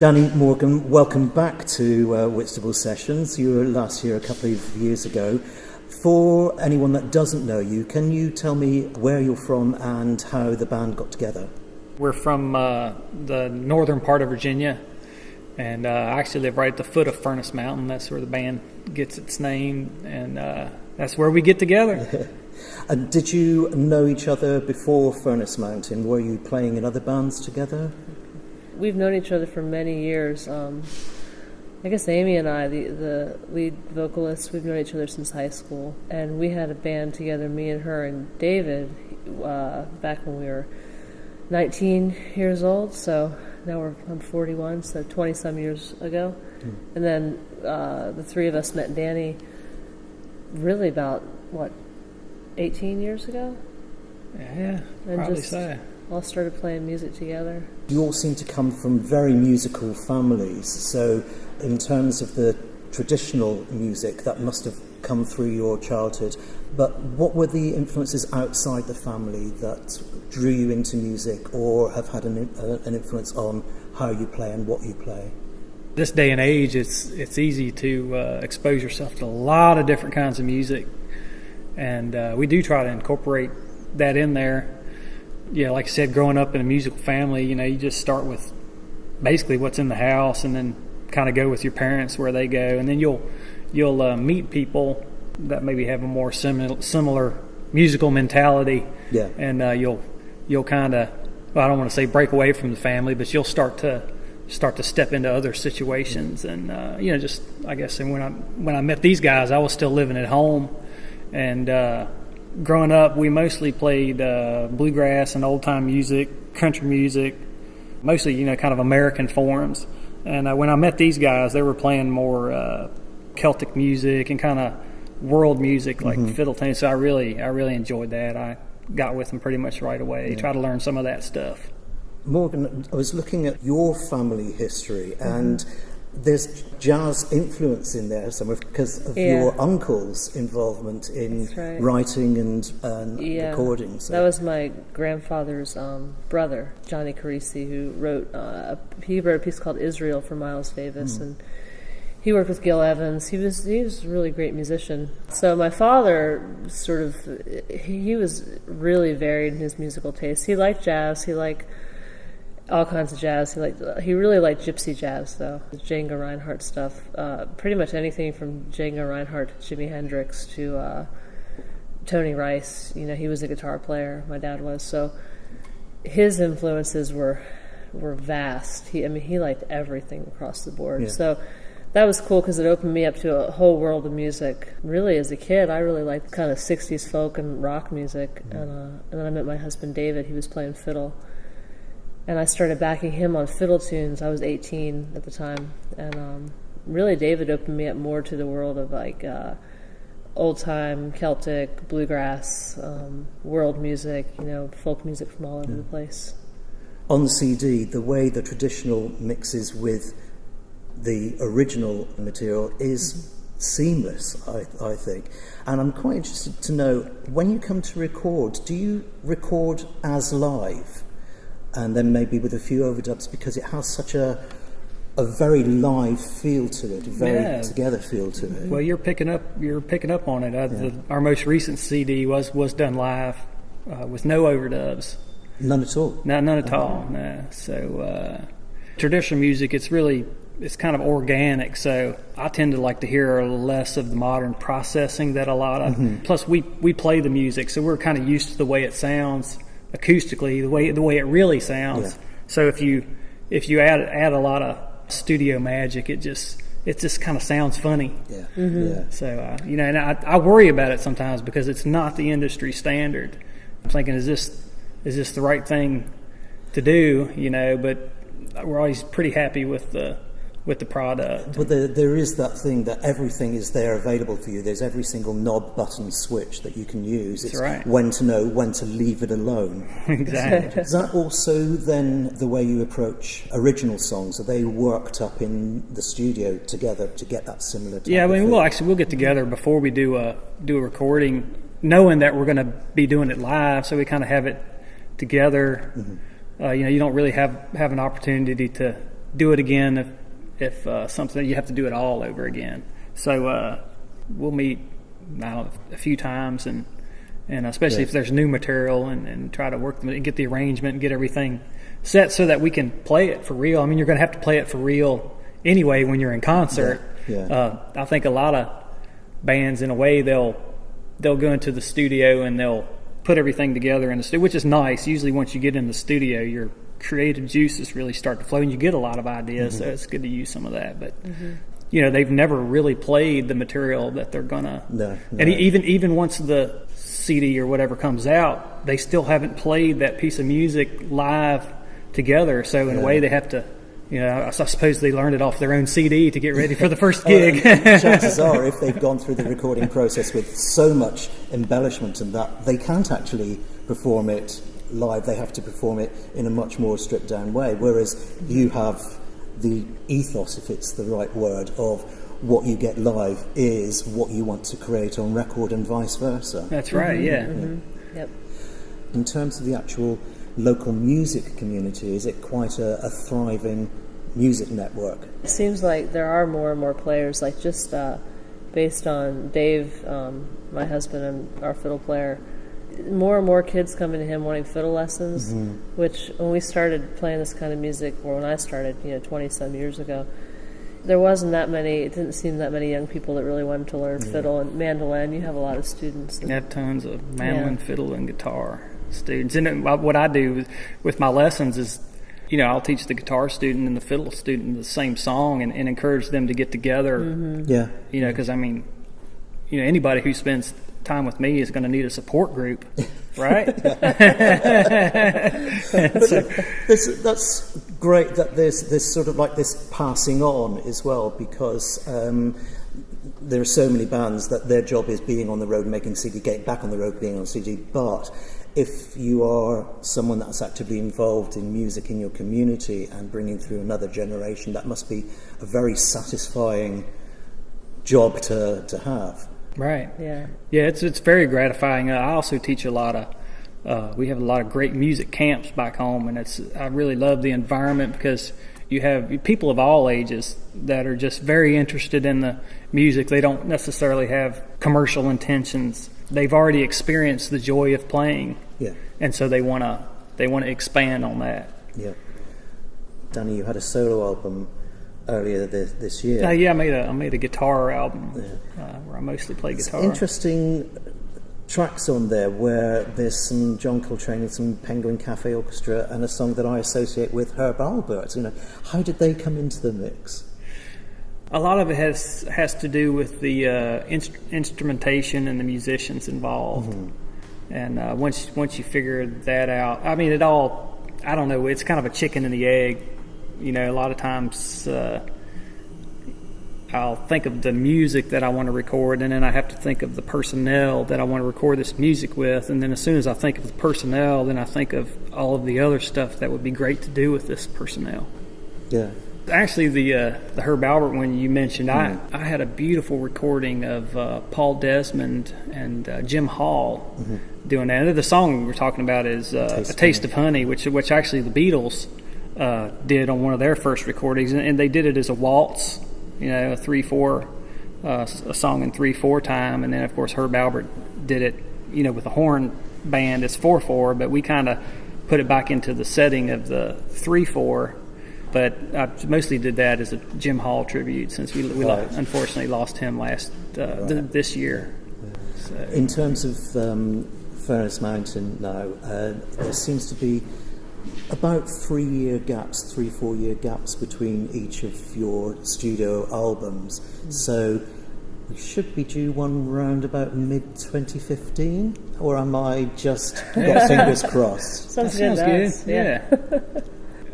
Danny Morgan, welcome back to Whitstable Sessions. You were last here a couple of years ago. For anyone that doesn't know you, can you tell me where you're from and how the band got together? We're from the northern part of Virginia, and I actually live right at the foot of Furnace Mountain. That's where the band gets its name, and that's where we get together. And did you know each other before Furnace Mountain? Were you playing in other bands together? We've known each other for many years. I guess Amy and I, the lead vocalists, we've known each other since high school. And we had a band together, me and her and David, back when we were 19 years old. So now I'm 41, so 20-some years ago. And then the three of us met Danny really about, 18 years ago? Yeah, and probably just so. All started playing music together. You all seem to come from very musical families, so in terms of the traditional music, that must have come through your childhood. But what were the influences outside the family that drew you into music or have had an influence on how you play and what you play? This day and age, it's easy to expose yourself to a lot of different kinds of music, and we do try to incorporate that in there. Yeah, like I said, growing up in a musical family, you just start with basically what's in the house, and then kind of go with your parents where they go, and then you'll meet people that maybe have a more similar musical mentality. Yeah, and you'll kind of, well, I don't want to say break away from the family, but you'll start to step into other situations, and just I guess. And when I met these guys, I was still living at home, and growing up, we mostly played bluegrass and old-time music, country music, mostly, kind of American forms. And when I met these guys, they were playing more Celtic music and kind of world music, like fiddle tunes. So I really enjoyed that. I got with them pretty much right away, try to learn some of that stuff. Morgan, I was looking at your family history, and there's jazz influence in there somewhere because of your uncle's involvement in writing and recording. So. That was my grandfather's brother, Johnny Carisi, who wrote a piece called Israel for Miles Davis, and he worked with Gil Evans. He was a really great musician. So my father he was really varied in his musical taste. He liked jazz. He liked all kinds of jazz. He really liked gypsy jazz, though. Django Reinhardt stuff. Pretty much anything from Django Reinhardt to Jimi Hendrix to Tony Rice. He was a guitar player. My dad was. So his influences were vast. He liked everything across the board. Yeah. So that was cool because it opened me up to a whole world of music. Really, as a kid, I really liked kind of 60s folk and rock music. And then I met my husband, David. He was playing fiddle. And I started backing him on fiddle tunes. I was 18 at the time. And really, David opened me up more to the world of old-time Celtic, bluegrass, world music, folk music from all over the place. On the CD, the way the traditional mixes with the original material is seamless, I think. And I'm quite interested to know, when you come to record, do you record as live? And then maybe with a few overdubs, because it has such a very live feel to it, a very together feel to it. Well, you're picking up on it. Our most recent CD was done live with no overdubs. None at all. None at all. No. So traditional music, it's kind of organic. So I tend to like to hear less of the modern processing that a lot of. Plus, we play the music, so we're kind of used to the way it sounds acoustically, the way it really sounds. So if you add a lot of studio magic, it just kind of sounds funny. So and I worry about it sometimes because it's not the industry standard. I'm thinking, is this the right thing to do? But we're always pretty happy with the product. But there is that thing that everything is there available for you. There's every single knob, button, switch that you can use. It's when to know when to leave it alone. Exactly. Is that also then the way you approach original songs? Are they worked up in the studio together to get that similar type of thing? we'll get together before we do a recording, knowing that we're going to be doing it live, so we kind of have it together. You don't really have an opportunity to do it again if something you have to do it all over again. So we'll meet a few times, and especially if there's new material, and try to work them and get the arrangement and get everything set so that we can play it for real. I mean, you're going to have to play it for real anyway when you're in concert. I think a lot of bands, in a way, they'll go into the studio and they'll put everything together in the studio, which is nice. Usually once you get in the studio, your creative juices really start to flow and you get a lot of ideas, so it's good to use some of that. But they've never really played the material that they're gonna. No. And even once the CD or whatever comes out, they still haven't played that piece of music live together. So in a way, they have to. I suppose they learned it off their own CD to get ready for the first gig. Chances are, if they've gone through the recording process with so much embellishment and that, they can't actually perform it live. They have to perform it in a much more stripped down way. Whereas you have the ethos, if it's the right word, of what you get live is what you want to create on record, and vice versa. That's right. Yeah. Yep. In terms of the actual local music community, is it quite a thriving music network? It seems like there are more and more players, like just based on Dave, my husband and our fiddle player, more and more kids coming to him wanting fiddle lessons, which when we started playing this kind of music, or when I started 20-some years ago, there wasn't that many, it didn't seem that many young people that really wanted to learn fiddle. And mandolin, you have a lot of students. You have tons of mandolin, fiddle, and guitar students. And what I do with my lessons is, I'll teach the guitar student and the fiddle student the same song, and encourage them to get together. Because anybody who spends time with me is going to need a support group, right? That's great that there's sort of like this passing on as well, because there are so many bands that their job is being on the road, making CD, getting back on the road, being on CD. But if you are someone that's actively involved in music in your community and bringing through another generation, that must be a very satisfying job to have. Right. Yeah. It's very gratifying. I also teach a lot of. We have a lot of great music camps back home, and I really love the environment, because you have people of all ages that are just very interested in the music. They don't necessarily have commercial intentions. They've already experienced the joy of playing, and so they want to expand on that. Yeah. Danny, you had a solo album earlier this year. I made a guitar album where I mostly play guitar. It's interesting tracks on there where there's some John Coltrane and some Penguin Cafe Orchestra, and a song that I associate with Herb Alpert. How did they come into the mix? A lot of it has to do with the instrumentation and the musicians involved. And once you figure that out, I mean, I don't know, it's kind of a chicken and the egg. A lot of times I'll think of the music that I want to record, and then I have to think of the personnel that I want to record this music with, and then as soon as I think of the personnel, then I think of all of the other stuff that would be great to do with this personnel. Yeah. Actually, the Herb Alpert one you mentioned, I had a beautiful recording of Paul Desmond and Jim Hall doing that. And the song we're talking about is A Taste of Honey, which actually the Beatles did on one of their first recordings, and they did it as a waltz, a 3/4, a song in 3/4 time, and then of course Herb Alpert did it, with a horn band, it's 4/4, but we kind of put it back into the setting of the 3/4. But I mostly did that as a Jim Hall tribute, since we unfortunately lost him this year. So. In terms of Furnace Mountain now, there seems to be about 3 year gaps, 3-4 year gaps between each of your studio albums. So we should be due one round about mid-2015, or am I just got fingers crossed? Sounds good. Yeah.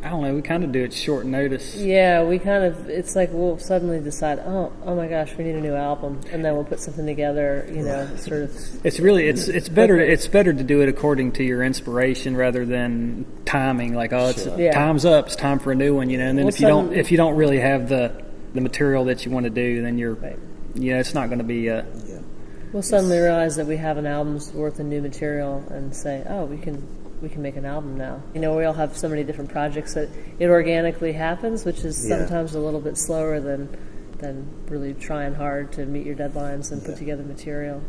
I don't know, we kind of do it short notice. Yeah, it's like we'll suddenly decide, oh my gosh, we need a new album, and then we'll put something together, sort of. It's better to do it according to your inspiration rather than timing, like, time's up, it's time for a new one, and then if you don't really have the material that you want to do, then it's not going to be We'll suddenly realize that we have an album's worth of new material and say, oh, we can we can make an album now. You know, we all have so many different projects that it organically happens, which is sometimes a little bit slower than really trying hard to meet your deadlines and put together material.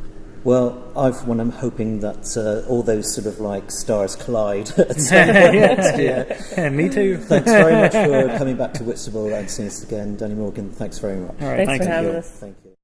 Well, I'm hoping that all those sort of like stars collide at some point next year. And me too. Thanks very much for coming back to Whitstable and seeing us again. Danny Morgan, thanks very much. All right, Thanks for having you. us. Thank you.